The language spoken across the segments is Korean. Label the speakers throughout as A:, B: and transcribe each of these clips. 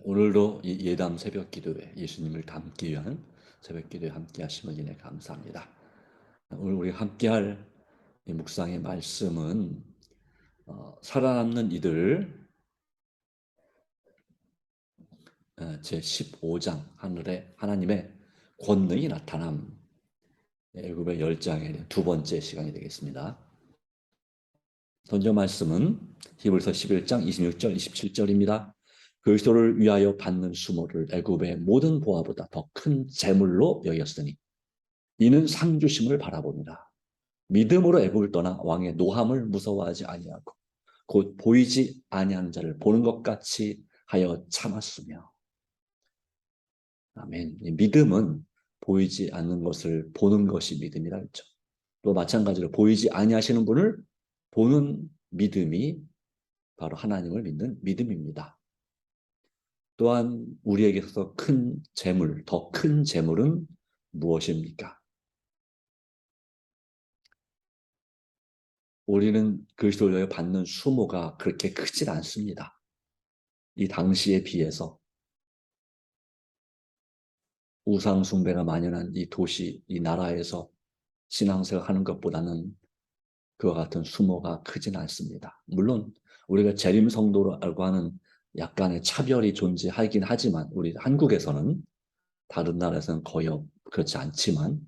A: 오늘도 이 예담 새벽 기도회 예수님을 닮기 위한 새벽 기도에 함께 하심을 인해 감사합니다. 오늘 우리 함께할 이 묵상의 말씀은 살아남는 이들 제 15장 하늘의 하나님의 권능이 나타남 애굽의 열장의 두 번째 시간이 되겠습니다. 먼저 말씀은 히브리서 11장 26절 27절입니다. 그리스도를 위하여 받는 수모를 애굽의 모든 보화보다 더 큰 재물로 여겼으니 이는 상 주심을 바라봅니다. 믿음으로 애굽을 떠나 왕의 노함을 무서워하지 아니하고 곧 보이지 아니하는 자를 보는 것 같이 하여 참았으며. 아멘. 믿음은 보이지 않는 것을 보는 것이 믿음이라 했죠. 또 마찬가지로 보이지 아니하시는 분을 보는 믿음이 바로 하나님을 믿는 믿음입니다. 또한 우리에게서 큰 재물, 더 큰 재물은 무엇입니까? 우리는 그리스도를 위하여 받는 수모가 그렇게 크질 않습니다. 이 당시에 비해서 우상 숭배가 만연한 이 도시, 이 나라에서 신앙생활하는 것보다는 그와 같은 수모가 크진 않습니다. 물론 우리가 재림 성도라고 하는 약간의 차별이 존재하긴 하지만 우리 한국에서는 다른 나라에서는 거의 그렇지 않지만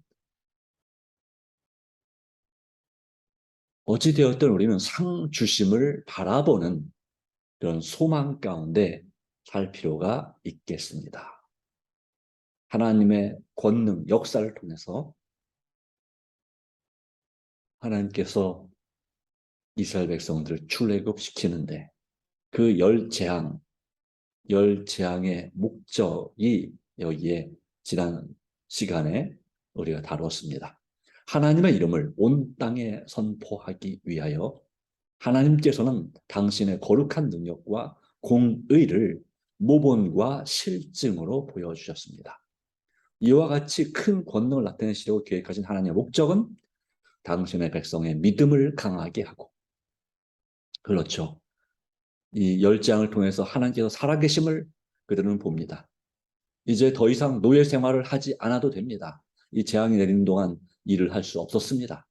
A: 어찌되었든 우리는 상 주심을 바라보는 그런 소망 가운데 살 필요가 있겠습니다. 하나님의 권능, 역사를 통해서 하나님께서 이스라엘 백성들을 출애굽시키는데 그 열 재앙의 목적이 여기에 지난 시간에 우리가 다뤘습니다. 하나님의 이름을 온 땅에 선포하기 위하여 하나님께서는 당신의 거룩한 능력과 공의를 모본과 실증으로 보여주셨습니다. 이와 같이 큰 권능을 나타내시려고 계획하신 하나님의 목적은 당신의 백성의 믿음을 강하게 하고, 그렇죠, 이 열장을 통해서 하나님께서 살아계심을 그들은 봅니다. 이제 더 이상 노예 생활을 하지 않아도 됩니다. 이 재앙이 내리는 동안 일을 할 수 없었습니다.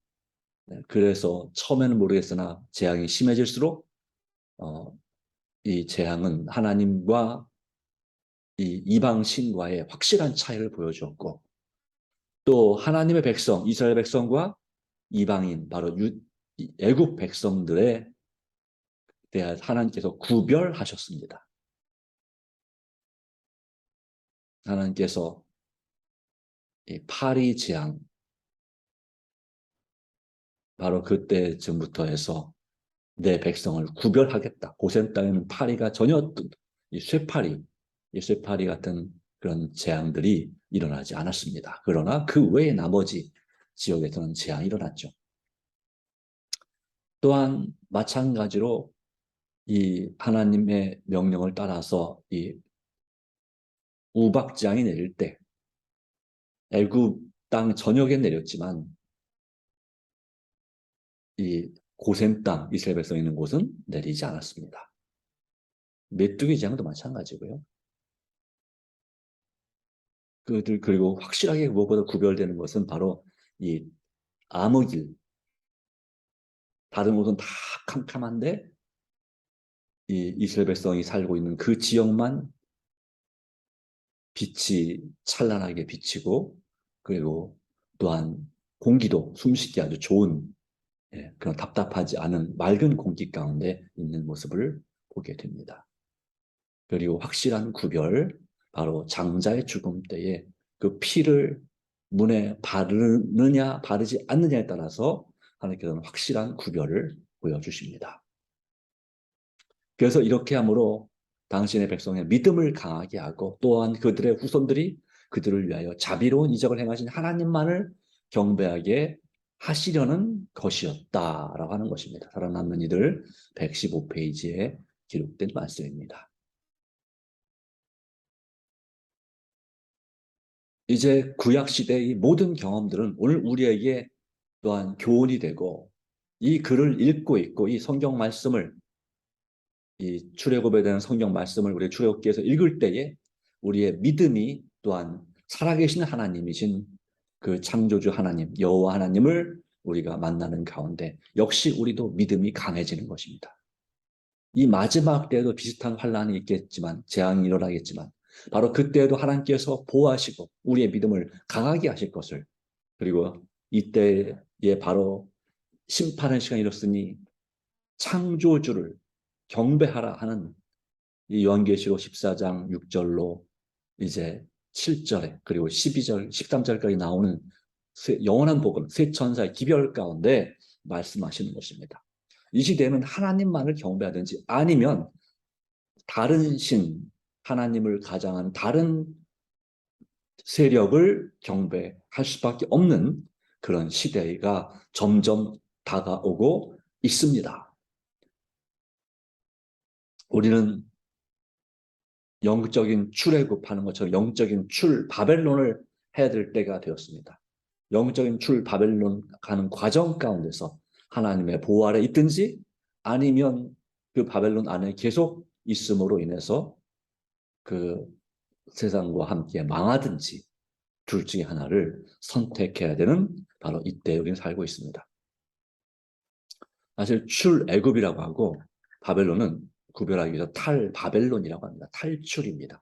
A: 그래서 처음에는 모르겠으나 재앙이 심해질수록 이 재앙은 하나님과 이 이방 신과의 확실한 차이를 보여주었고, 또 하나님의 백성, 이스라엘 백성과 이방인, 바로 애국 백성들에 대해 하나님께서 구별하셨습니다. 하나님께서 이 파리 재앙, 바로 그때쯤부터 해서 내 백성을 구별하겠다. 고센 땅에는 파리가 전혀 이 쇠파리 같은 그런 재앙들이 일어나지 않았습니다. 그러나 그 외에 나머지 지역에서는 재앙이 일어났죠. 또한 마찬가지로 이 하나님의 명령을 따라서 이 우박장이 내릴 때 애굽 땅 전역에 내렸지만 이 고센 땅 이스라엘 백성이 있는 곳은 내리지 않았습니다. 메뚜기 재앙도 마찬가지고요. 그리고 확실하게 무엇보다 구별되는 것은 바로 이 암흑일, 다른 곳은 다 캄캄한데 이 이스라엘 백성이 살고 있는 그 지역만 빛이 찬란하게 비치고, 그리고 또한 공기도 숨쉬기 아주 좋은, 그런 답답하지 않은 맑은 공기 가운데 있는 모습을 보게 됩니다. 그리고 확실한 구별, 바로 장자의 죽음 때에 그 피를 문에 바르느냐 바르지 않느냐에 따라서 하나님께서는 확실한 구별을 보여주십니다. 그래서 이렇게 함으로 당신의 백성의 믿음을 강하게 하고, 또한 그들의 후손들이 그들을 위하여 자비로운 이적을 행하신 하나님만을 경배하게 하시려는 것이었다라고 하는 것입니다. 살아남는 이들 115페이지에 기록된 말씀입니다. 이제 구약시대의 모든 경험들은 오늘 우리에게 또한 교훈이 되고, 이 글을 읽고 있고 이 성경 말씀을 이 출애굽에 대한 성경 말씀을 우리 출애굽기에서 읽을 때에 우리의 믿음이 또한 살아계신 하나님이신 그 창조주 하나님, 여호와 하나님을 우리가 만나는 가운데 역시 우리도 믿음이 강해지는 것입니다. 이 마지막 때에도 비슷한 환란이 있겠지만, 재앙이 일어나겠지만, 바로 그때에도 하나님께서 보호하시고 우리의 믿음을 강하게 하실 것을, 그리고 이때에 바로 심판의 시간이 이뤘으니 창조주를 경배하라 하는 이 요한계시록 14장 6절로 이제 7절에 그리고 12절, 13절까지 나오는 영원한 복음, 세 천사의 기별 가운데 말씀하시는 것입니다. 이 시대에는 하나님만을 경배하든지 아니면 다른 신, 하나님을 가장한 다른 세력을 경배할 수밖에 없는 그런 시대가 점점 다가오고 있습니다. 우리는 영적인 출애굽하는 것처럼 영적인 바벨론을 해야 될 때가 되었습니다. 영적인 바벨론 가는 과정 가운데서 하나님의 보호 아래 있든지 아니면 그 바벨론 안에 계속 있음으로 인해서 그 세상과 함께 망하든지 둘 중에 하나를 선택해야 되는 바로 이때 우리는 살고 있습니다. 사실 출애굽이라고 하고 바벨론은 구별하기 위해서 탈바벨론이라고 합니다. 탈출입니다.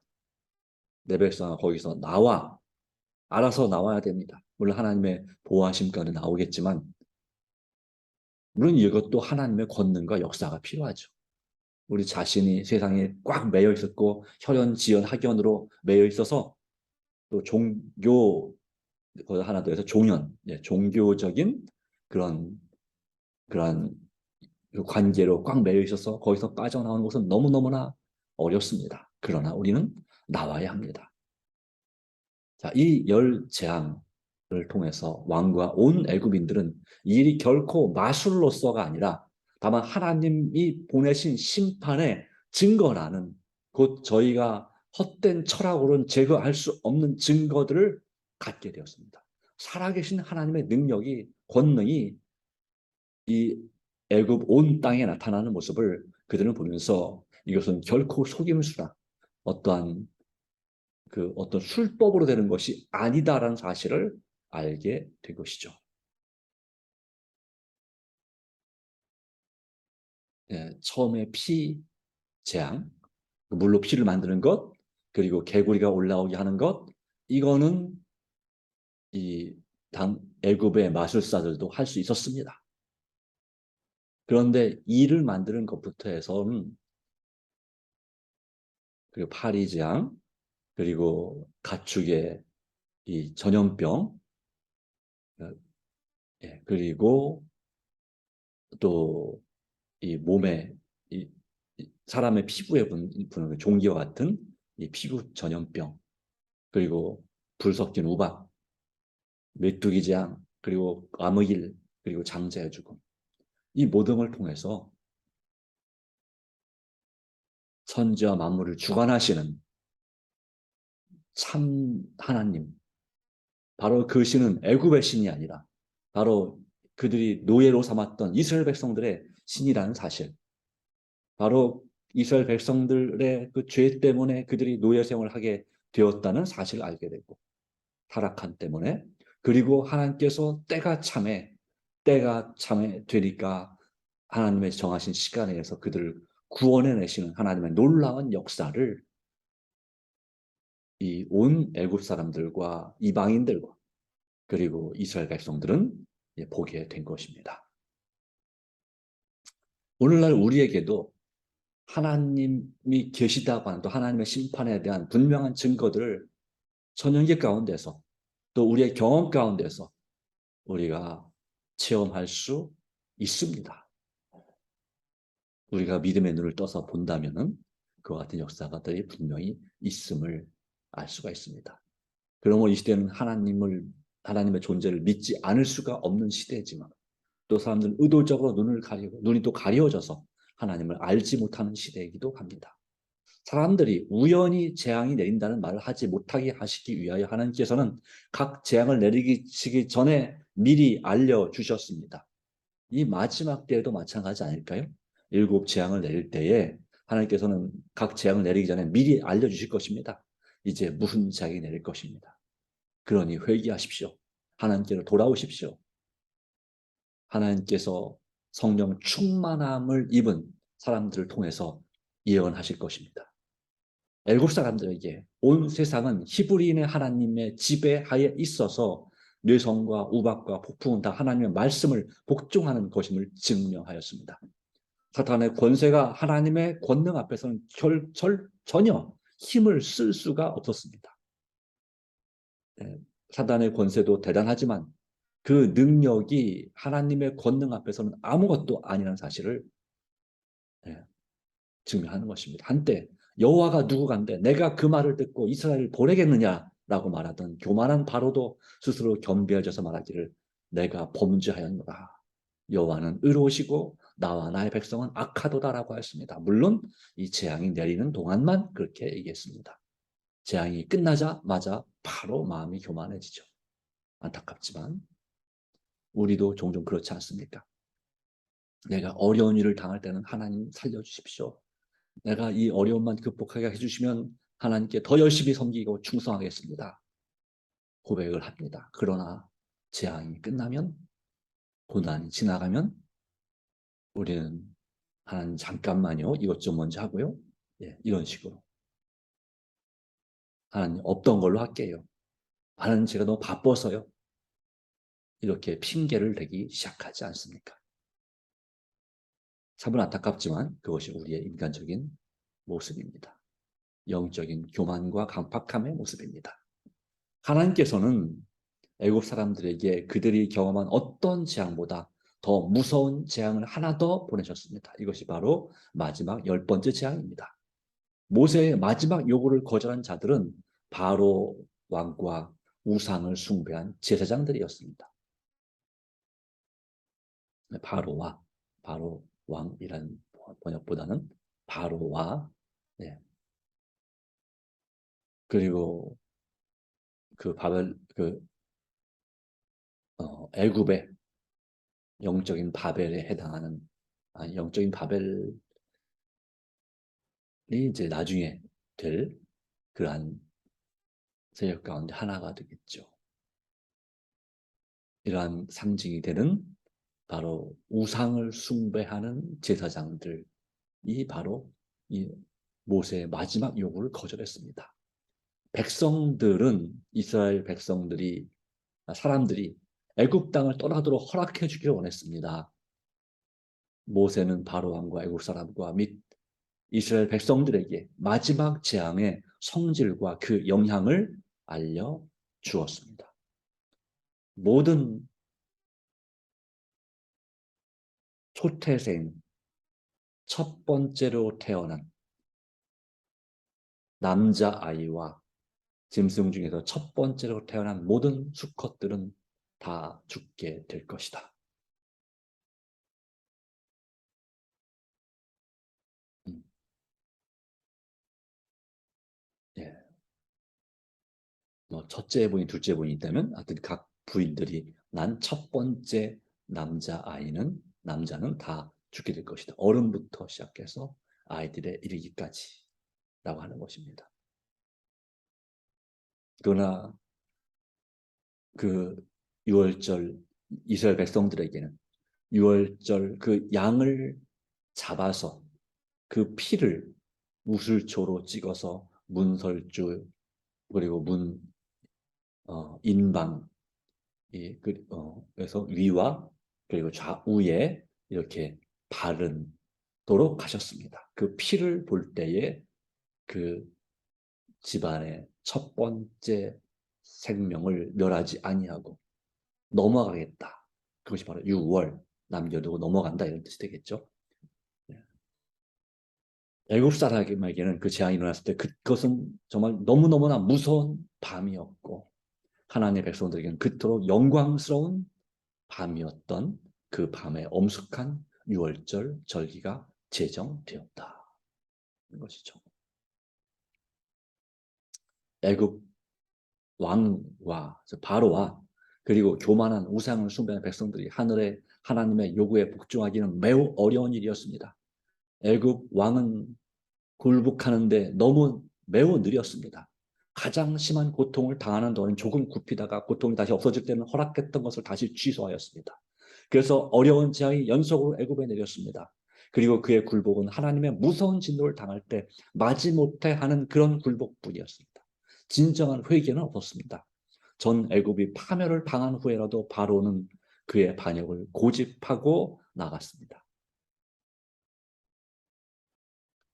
A: 내 백성아 거기서 나와, 알아서 나와야 됩니다. 물론 하나님의 보호하심 가운데 나오겠지만 물론 이것도 하나님의 권능과 역사가 필요하죠. 우리 자신이 세상에 꽉 매여 있었고 혈연, 지연, 학연으로 매여 있어서 또 종교 하나 더 해서 종연, 종교적인 그런 관계로 꽉 매여 있어서 거기서 빠져나오는 것은 너무너무나 어렵습니다. 그러나 우리는 나와야 합니다. 자, 이 열 재앙을 통해서 왕과 온 애굽인들은 이 일이 결코 마술로서가 아니라 다만 하나님이 보내신 심판의 증거라는, 곧 저희가 헛된 철학으로는 제거할 수 없는 증거들을 갖게 되었습니다. 살아계신 하나님의 능력이, 권능이 이 애굽 온 땅에 나타나는 모습을 그들은 보면서 이것은 결코 속임수나 어떠한 어떤 술법으로 되는 것이 아니다라는 사실을 알게 된 것이죠. 처음에 피 재앙, 물로 피를 만드는 것, 그리고 개구리가 올라오게 하는 것, 이거는 이 애굽의 마술사들도 할 수 있었습니다. 그런데 이를 만드는 것부터 해서는 그리고 파리 재앙, 그리고 가축의 이 전염병, 그리고 또 이 몸에 사람의 피부에 부는 종기와 같은 이 피부 전염병, 그리고 불 섞인 우박, 메뚜기 재앙, 그리고 암흑일, 그리고 장자의 죽음, 이 모든 걸 통해서 천지와 만물을 주관하시는 참 하나님, 바로 그 신은 애굽의 신이 아니라 바로 그들이 노예로 삼았던 이스라엘 백성들의 신이라는 사실, 바로 이스라엘 백성들의 그 죄 때문에 그들이 노예 생활을 하게 되었다는 사실을 알게 되고, 타락한 때문에, 그리고 하나님께서 때가 참에 되니까 하나님의 정하신 시간에 의해서 그들을 구원해내시는 하나님의 놀라운 역사를 이 온 애굽 사람들과 이방인들과 그리고 이스라엘 백성들은 보게 된 것입니다. 오늘날 우리에게도 하나님이 계시다고 하는, 또 하나님의 심판에 대한 분명한 증거들을 천연계 가운데서 또 우리의 경험 가운데서 우리가 체험할 수 있습니다. 우리가 믿음의 눈을 떠서 본다면은 그와 같은 역사가들이 분명히 있음을 알 수가 있습니다. 그러므로 이 시대는 하나님의 존재를 믿지 않을 수가 없는 시대지만 또 사람들은 의도적으로 눈이 또 가려져서 하나님을 알지 못하는 시대이기도 합니다. 사람들이 우연히 재앙이 내린다는 말을 하지 못하게 하시기 위하여 하나님께서는 각 재앙을 내리시기 전에 미리 알려주셨습니다. 이 마지막 때에도 마찬가지 아닐까요? 7 재앙을 내릴 때에 하나님께서는 각 재앙을 내리기 전에 미리 알려주실 것입니다. 이제 무슨 재앙이 내릴 것입니다. 그러니 회개하십시오. 하나님께로 돌아오십시오. 하나님께서 성령 충만함을 입은 사람들을 통해서 예언하실 것입니다. 애국 사람들에게 온 세상은 히브리인의 하나님의 지배하에 있어서 뇌성과 우박과 폭풍은 다 하나님의 말씀을 복종하는 것임을 증명하였습니다. 사탄의 권세가 하나님의 권능 앞에서는 전혀 힘을 쓸 수가 없었습니다. 사탄의 권세도 대단하지만 그 능력이 하나님의 권능 앞에서는 아무것도 아니라는 사실을 증명하는 것입니다. 한때 여호와가 누구간데 내가 그 말을 듣고 이스라엘을 보내겠느냐라고 말하던 교만한 바로도 스스로 겸비해져서 말하기를 내가 범죄하였노라. 여호와는 의로우시고 나와 나의 백성은 악하도다라고 하였습니다. 물론 이 재앙이 내리는 동안만 그렇게 얘기했습니다. 재앙이 끝나자마자 바로 마음이 교만해지죠. 안타깝지만 우리도 종종 그렇지 않습니까? 내가 어려운 일을 당할 때는 하나님 살려주십시오. 내가 이 어려움만 극복하게 해주시면 하나님께 더 열심히 섬기고 충성하겠습니다. 고백을 합니다. 그러나 재앙이 끝나면, 고난이 지나가면 우리는 하나님 잠깐만요. 이것 좀 먼저 하고요. 이런 식으로. 하나님 없던 걸로 할게요. 하나님 제가 너무 바빠서요. 이렇게 핑계를 대기 시작하지 않습니까? 참으로 안타깝지만 그것이 우리의 인간적인 모습입니다. 영적인 교만과 강팍함의 모습입니다. 하나님께서는 애굽 사람들에게 그들이 경험한 어떤 재앙보다 더 무서운 재앙을 하나 더 보내셨습니다. 이것이 바로 마지막 10번째 재앙입니다. 모세의 마지막 요구를 거절한 자들은 바로 왕과 우상을 숭배한 제사장들이었습니다. 바로 왕이란 번역보다는 바로와 그리고 그 애굽의 영적인 바벨에 해당하는 영적인 바벨이 이제 나중에 될 그러한 세력 가운데 하나가 되겠죠. 이러한 상징이 되는 바로 우상을 숭배하는 제사장들이 바로 이 모세의 마지막 요구를 거절했습니다. 이스라엘 사람들이 애굽 땅을 떠나도록 허락해 주기를 원했습니다. 모세는 바로 왕과 애굽 사람과 및 이스라엘 백성들에게 마지막 재앙의 성질과 그 영향을 알려 주었습니다. 모든 초태생, 첫 번째로 태어난 남자아이와 짐승 중에서 첫 번째로 태어난 모든 수컷들은 다 죽게 될 것이다. 예. 첫째 부인, 둘째 부인이 있다면 하여튼 각 부인들이 난 첫 번째 남자는 다 죽게 될 것이다. 어른부터 시작해서 아이들에 이르기까지라고 하는 것입니다. 그러나 그 유월절 이스라엘 백성들에게는 유월절 그 양을 잡아서 그 피를 우슬초로 찍어서 문설주 그리고 인방 그래서 위와 그리고 좌우에 이렇게 바르도록 하셨습니다. 그 피를 볼 때에 그 집안의 첫 번째 생명을 멸하지 아니하고 넘어가겠다. 그것이 바로 6월 남겨두고 넘어간다 이런 뜻이 되겠죠. 애국 사람에게는 그 재앙이 일어났을 때 그것은 정말 너무너무나 무서운 밤이었고 하나님의 백성들에게는 그토록 영광스러운 밤이었던 그 밤에 엄숙한 6월절 절기가 제정되었다. 것이죠. 애국 왕과 바로와 그리고 교만한 우상을 숭배하는 백성들이 하나님의 요구에 복종하기는 매우 어려운 일이었습니다. 애국 왕은 굴복하는데 너무 매우 느렸습니다. 가장 심한 고통을 당하는 동안 조금 굽히다가 고통이 다시 없어질 때는 허락했던 것을 다시 취소하였습니다. 그래서 어려운 재앙이 연속으로 애굽에 내렸습니다. 그리고 그의 굴복은 하나님의 무서운 진노를 당할 때 마지못해 하는 그런 굴복뿐이었습니다. 진정한 회개는 없었습니다. 전 애굽이 파멸을 당한 후에라도 바로는 그의 반역을 고집하고 나갔습니다.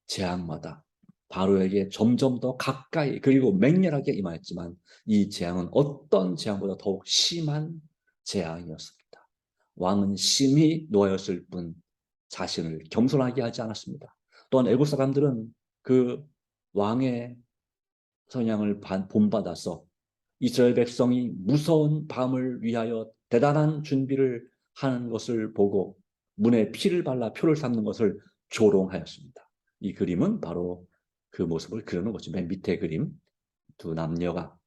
A: 재앙마다 바로에게 점점 더 가까이 그리고 맹렬하게 임하였지만 이 재앙은 어떤 재앙보다 더욱 심한 재앙이었습니다. 왕은 심히 노하였을 뿐 자신을 겸손하게 하지 않았습니다. 또한 애국 사람들은 그 왕의 성향을 본받아서 이스라엘 백성이 무서운 밤을 위하여 대단한 준비를 하는 것을 보고 문에 피를 발라 표를 삼는 것을 조롱하였습니다. 이 그림은 바로 그 모습을 그리는 거죠. 맨 밑에 그림 두 남녀가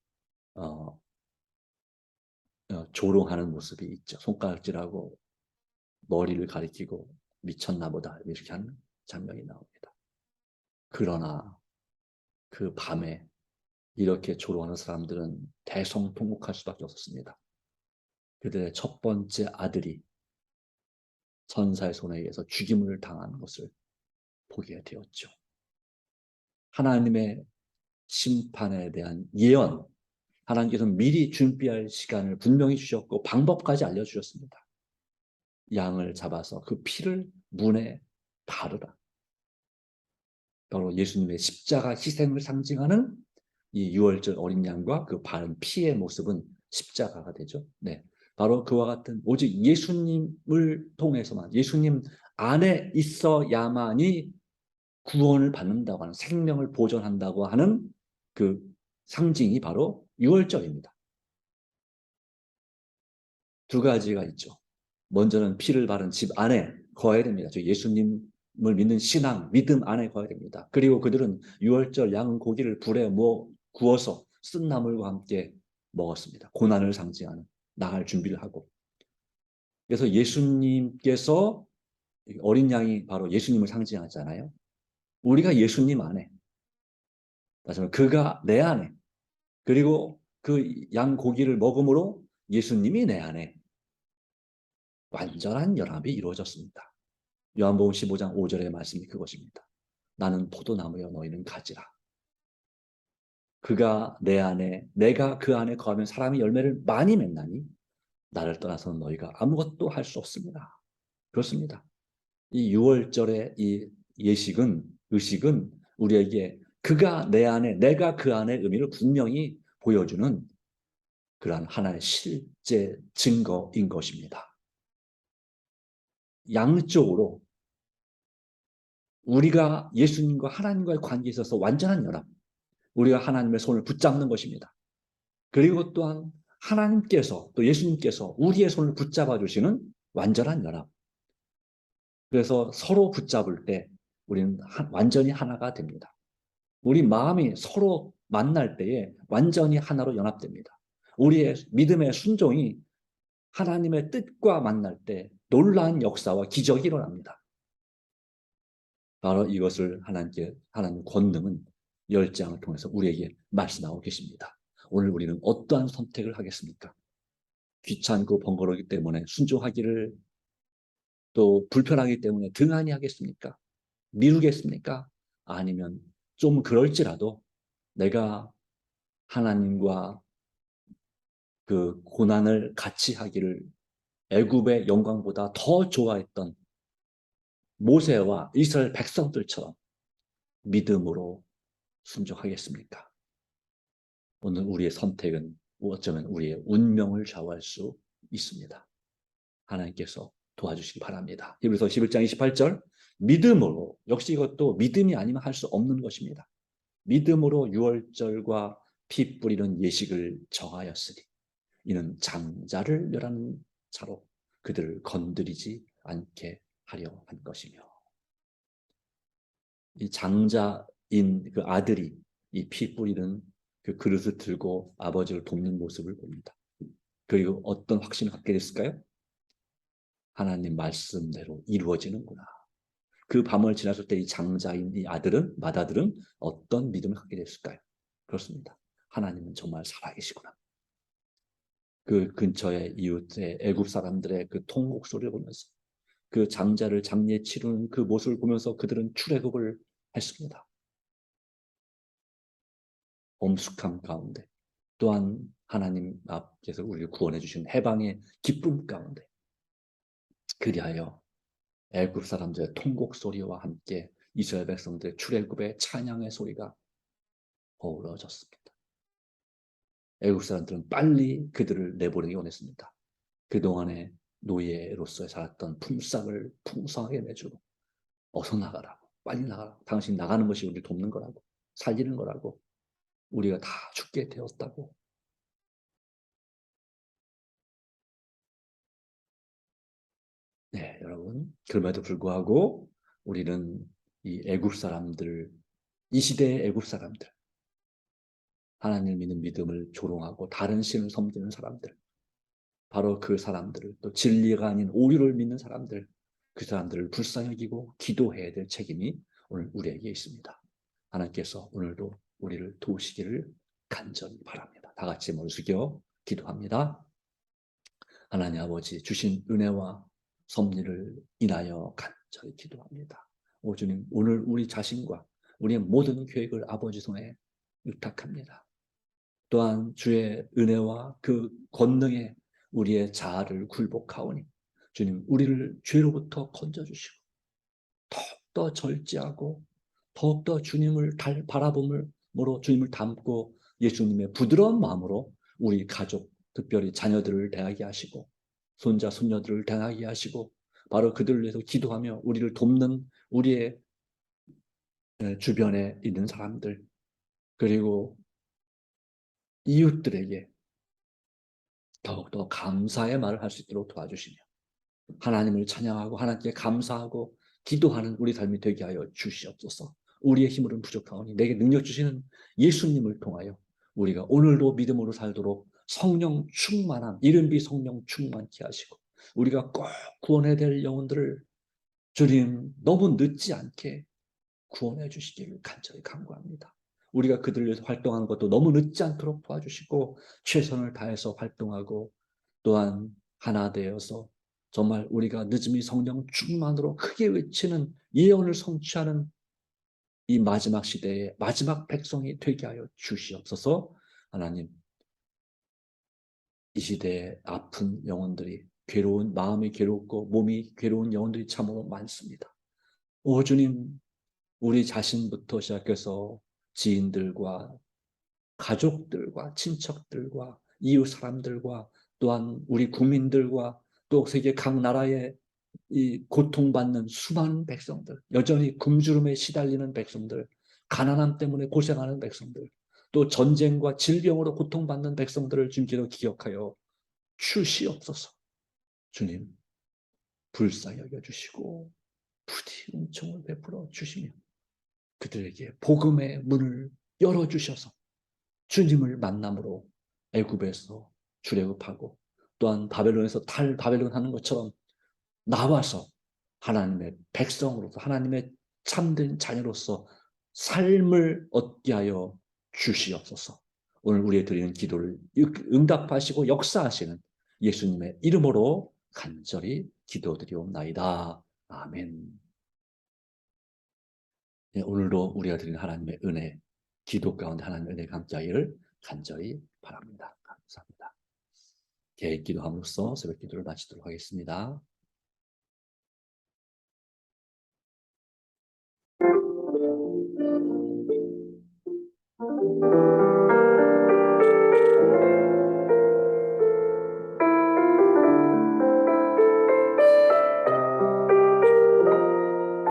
A: 조롱하는 모습이 있죠. 손가락질하고 머리를 가리키고 미쳤나 보다 이렇게 하는 장면이 나옵니다. 그러나 그 밤에 이렇게 조롱하는 사람들은 대성통곡할 수밖에 없었습니다. 그들의 첫 번째 아들이 천사의 손에 의해서 죽임을 당한 것을 보게 되었죠. 하나님의 심판에 대한 예언, 하나님께서는 미리 준비할 시간을 분명히 주셨고 방법까지 알려주셨습니다. 양을 잡아서 그 피를 문에 바르라. 바로 예수님의 십자가 희생을 상징하는 이 유월절 어린 양과 그 바른 피의 모습은 십자가가 되죠. 네, 바로 그와 같은 오직 예수님을 통해서만 예수님 안에 있어야만이 구원을 받는다고 하는 생명을 보존한다고 하는 그 상징이 바로 유월절입니다. 두 가지가 있죠. 먼저는 피를 바른 집 안에 거해야 됩니다. 즉 예수님을 믿는 신앙, 믿음 안에 거해야 됩니다. 그리고 그들은 유월절 양은 고기를 불에 구워서 쓴 나물과 함께 먹었습니다. 고난을 상징하는 나갈 준비를 하고. 그래서 예수님께서 어린 양이 바로 예수님을 상징하잖아요. 우리가 예수님 안에, 맞아요. 그가 내 안에, 그리고 그 양 고기를 먹음으로 예수님이 내 안에 완전한 연합이 이루어졌습니다. 요한복음 15장 5절의 말씀이 그것입니다. 나는 포도나무여 너희는 가지라. 그가 내 안에 내가 그 안에 거하면 사람이 열매를 많이 맺나니 나를 떠나서는 너희가 아무것도 할 수 없습니다. 그렇습니다. 이 6월절의 이 의식은 우리에게 그가 내 안에 내가 그 안의 의미를 분명히 보여주는 그러한 하나의 실제 증거인 것입니다. 양쪽으로 우리가 예수님과 하나님과의 관계에 있어서 완전한 연합, 우리가 하나님의 손을 붙잡는 것입니다. 그리고 또한 하나님께서 또 예수님께서 우리의 손을 붙잡아 주시는 완전한 연합. 그래서 서로 붙잡을 때 우리는 완전히 하나가 됩니다. 우리 마음이 서로 만날 때에 완전히 하나로 연합됩니다. 우리의 믿음의 순종이 하나님의 뜻과 만날 때 놀라운 역사와 기적이 일어납니다. 바로 이것을 하나님 권능은 열장을 통해서 우리에게 말씀하고 계십니다. 오늘 우리는 어떠한 선택을 하겠습니까? 귀찮고 번거롭기 때문에 순종하기를 또 불편하기 때문에 등한히 하겠습니까? 미루겠습니까? 아니면 좀 그럴지라도 내가 하나님과 그 고난을 같이 하기를 애굽의 영광보다 더 좋아했던 모세와 이스라엘 백성들처럼 믿음으로 순종하겠습니까? 오늘 우리의 선택은 어쩌면 우리의 운명을 좌우할 수 있습니다. 하나님께서 도와주시기 바랍니다. 히브리서 11장 28절 믿음으로, 역시 이것도 믿음이 아니면 할 수 없는 것입니다. 믿음으로 유월절과 피 뿌리는 예식을 정하였으니 이는 장자를 멸하는 자로 그들을 건드리지 않게 하려 한 것이며, 이 장자인 그 아들이 이 피 뿌리는 그 그릇을 들고 아버지를 돕는 모습을 봅니다. 그리고 어떤 확신을 갖게 됐을까요? 하나님 말씀대로 이루어지는구나. 그 밤을 지났을 때 이 장자인 이 마다들은 어떤 믿음을 갖게 됐을까요? 그렇습니다. 하나님은 정말 살아계시구나. 그 근처의 이웃의 애굽 사람들의 그 통곡 소리를 보면서 그 장자를 장례 치르는 그 모습을 보면서 그들은 출애굽을 했습니다. 엄숙함 가운데 또한 하나님 앞에서 우리를 구원해 주신 해방의 기쁨 가운데 그리하여 애굽 사람들의 통곡 소리와 함께 이스라엘 백성들의 출애굽의 찬양의 소리가 어우러졌습니다. 애국 사람들은 빨리 그들을 내보내기 원했습니다. 그동안에 노예로서 살았던 품삯을 풍성하게 내주고 어서 나가라고, 빨리 나가라고, 당신 나가는 것이 우리를 돕는 거라고, 살리는 거라고, 우리가 다 죽게 되었다고. 네, 여러분, 그럼에도 불구하고 우리는 이 애국 사람들, 이 시대의 애국 사람들, 하나님을 믿는 믿음을 조롱하고 다른 신을 섬기는 사람들, 바로 그 사람들을, 또 진리가 아닌 오류를 믿는 사람들, 그 사람들을 불쌍히 여기고 기도해야 될 책임이 오늘 우리에게 있습니다. 하나님께서 오늘도 우리를 도우시기를 간절히 바랍니다. 다 같이 머리 숙여 기도합니다. 하나님 아버지 주신 은혜와 섭리를 인하여 간절히 기도합니다. 오 주님, 오늘 우리 자신과 우리의 모든 계획을 아버지 손에 의탁합니다. 또한 주의 은혜와 그 권능에 우리의 자아를 굴복하오니 주님, 우리를 죄로부터 건져주시고 더욱더 절제하고 더욱더 주님을 바라봄으로 주님을 닮고 예수님의 부드러운 마음으로 우리 가족, 특별히 자녀들을 대하게 하시고 손자, 손녀들을 대하게 하시고 바로 그들을 위해서 기도하며 우리를 돕는 우리의 주변에 있는 사람들 그리고 이웃들에게 더욱더 감사의 말을 할 수 있도록 도와주시며 하나님을 찬양하고 하나님께 감사하고 기도하는 우리 삶이 되게 하여 주시옵소서. 우리의 힘으로는 부족하오니 내게 능력 주시는 예수님을 통하여 우리가 오늘도 믿음으로 살도록 성령 충만함, 이른비 성령 충만케 하시고 우리가 꼭 구원해야 될 영혼들을 주님 너무 늦지 않게 구원해 주시기를 간절히 간구합니다. 우리가 그들을 위해서 활동하는 것도 너무 늦지 않도록 도와주시고 최선을 다해서 활동하고 또한 하나 되어서 정말 우리가 늦음이 성령 충만으로 크게 외치는 예언을 성취하는 이 마지막 시대의 마지막 백성이 되게 하여 주시옵소서. 하나님, 이 시대의 아픈 영혼들이 괴로운 마음이 괴롭고 몸이 괴로운 영혼들이 참으로 많습니다. 오 주님, 우리 자신부터 시작해서 지인들과 가족들과 친척들과 이웃 사람들과 또한 우리 국민들과 또 세계 각 나라의 이 고통받는 수많은 백성들, 여전히 굶주림에 시달리는 백성들, 가난함 때문에 고생하는 백성들, 또 전쟁과 질병으로 고통받는 백성들을 주님께서 기억하여 주시옵소서. 주님, 불쌍히 여겨주시고 부디 은총을 베풀어 주시며 그들에게 복음의 문을 열어주셔서 주님을 만남으로 애굽에서 출애굽하고 또한 바벨론에서 바벨론 하는 것처럼 나와서 하나님의 백성으로서 하나님의 참된 자녀로서 삶을 얻게 하여 주시옵소서. 오늘 우리의 드리는 기도를 응답하시고 역사하시는 예수님의 이름으로 간절히 기도드리옵나이다. 아멘. 네, 오늘도 우리가 드리는 하나님의 은혜, 기도 가운데 하나님의 은혜가 함께하기를 간절히 바랍니다. 감사합니다. 계획 기도함으로써 새벽 기도를 마치도록 하겠습니다.